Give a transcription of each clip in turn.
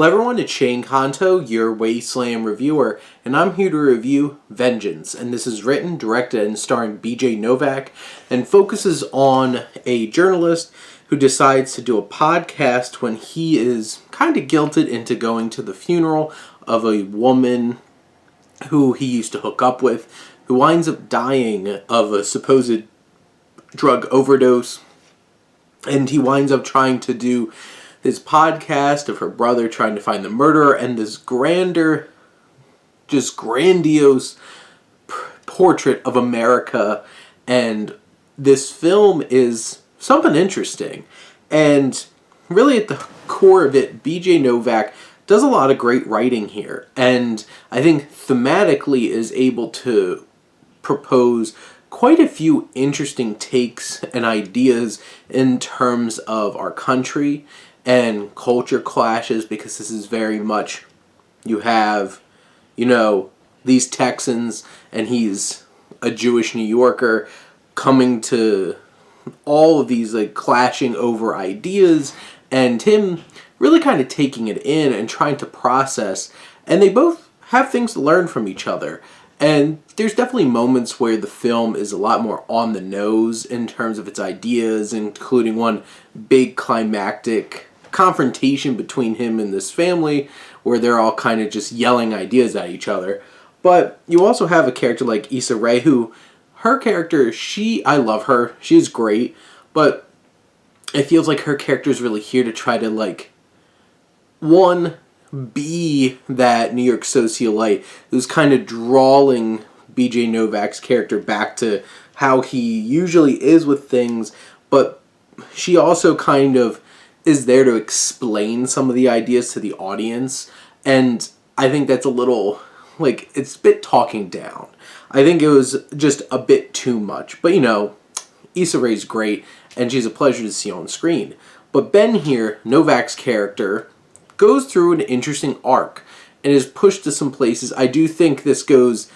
Hello everyone, it's Shane Kanto, your Wasteland reviewer, and I'm here to review Vengeance. And this is written, directed, and starring BJ Novak, and focuses on a journalist who decides to do a podcast when he is kind of guilted into going to the funeral of a woman who he used to hook up with, who winds up dying of a supposed drug overdose, and he winds up trying to do this podcast of her brother trying to find the murderer, and this grandiose portrait of America. And this film is something interesting. And really at the core of it, BJ Novak does a lot of great writing here. And I think thematically is able to propose quite a few interesting takes and ideas in terms of our country and culture clashes, because this is very much, you have, these Texans, and he's a Jewish New Yorker, coming to all of these clashing over ideas, and him really kind of taking it in and trying to process, and they both have things to learn from each other. And there's definitely moments where the film is a lot more on the nose in terms of its ideas, including one big climactic confrontation between him and this family where they're all kind of just yelling ideas at each other. But you also have a character like Issa, who, her character, I love her, she's great, but it feels like her character is really here to try to be that New York socialite who's kind of drawing BJ Novak's character back to how he usually is with things, but she also kind of is there to explain some of the ideas to the audience, and I think that's a little, it's a bit talking down. I think it was just a bit too much, but Issa Rae's great, and she's a pleasure to see on screen. But Ben here, Novak's character, goes through an interesting arc, and is pushed to some places. I do think this goes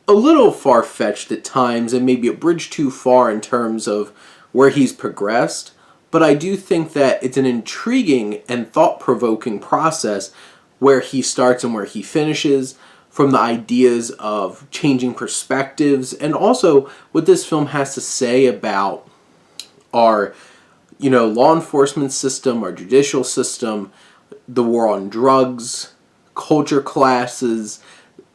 a little far-fetched at times, and maybe a bridge too far in terms of where he's progressed. But I do think that it's an intriguing and thought-provoking process where he starts and where he finishes, from the ideas of changing perspectives, and also what this film has to say about our, law enforcement system, our judicial system, the war on drugs, culture clashes,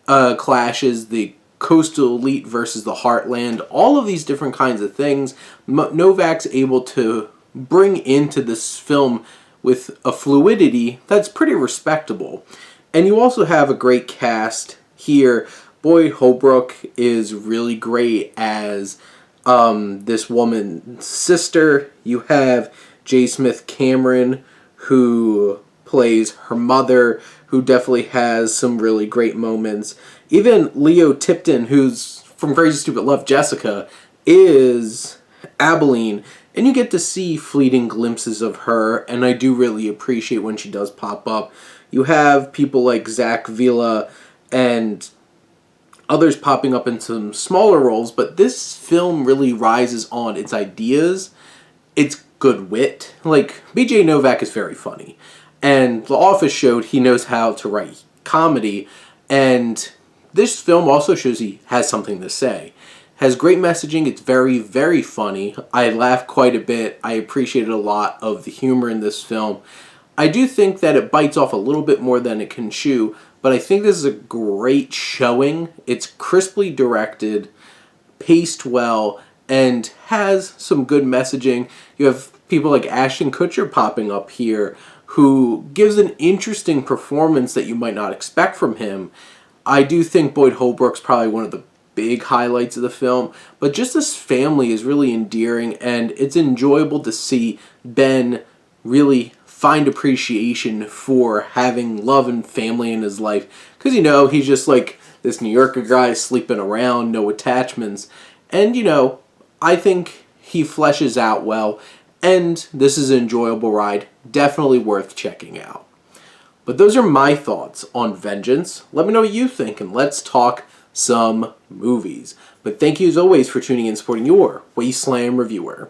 the coastal elite versus the heartland, all of these different kinds of things. Novak's able to bring into this film with a fluidity that's pretty respectable. And you also have a great cast here. Boyd Holbrook is really great as this woman's sister. You have J. Smith Cameron, who plays her mother, who definitely has some really great moments. Even Leo Tipton, who's from Crazy Stupid Love Jessica, is Abilene. And you get to see fleeting glimpses of her, and I do really appreciate when she does pop up. You have people like Zach Vila and others popping up in some smaller roles, but this film really rises on its ideas, its good wit. BJ Novak is very funny, and The Office showed he knows how to write comedy, and this film also shows he has something to say. Has great messaging. It's very, very funny. I laughed quite a bit. I appreciated a lot of the humor in this film. I do think that it bites off a little bit more than it can chew, but I think this is a great showing. It's crisply directed, paced well, and has some good messaging. You have people like Ashton Kutcher popping up here, who gives an interesting performance that you might not expect from him. I do think Boyd Holbrook's probably one of the big highlights of the film, but just this family is really endearing, and it's enjoyable to see Ben really find appreciation for having love and family in his life, because he's just this New Yorker guy sleeping around, no attachments, and I think he fleshes out well, and this is an enjoyable ride, definitely worth checking out. But those are my thoughts on Vengeance. Let me know what you think, and let's talk some movies. But thank you as always for tuning in and supporting your Wasteland reviewer.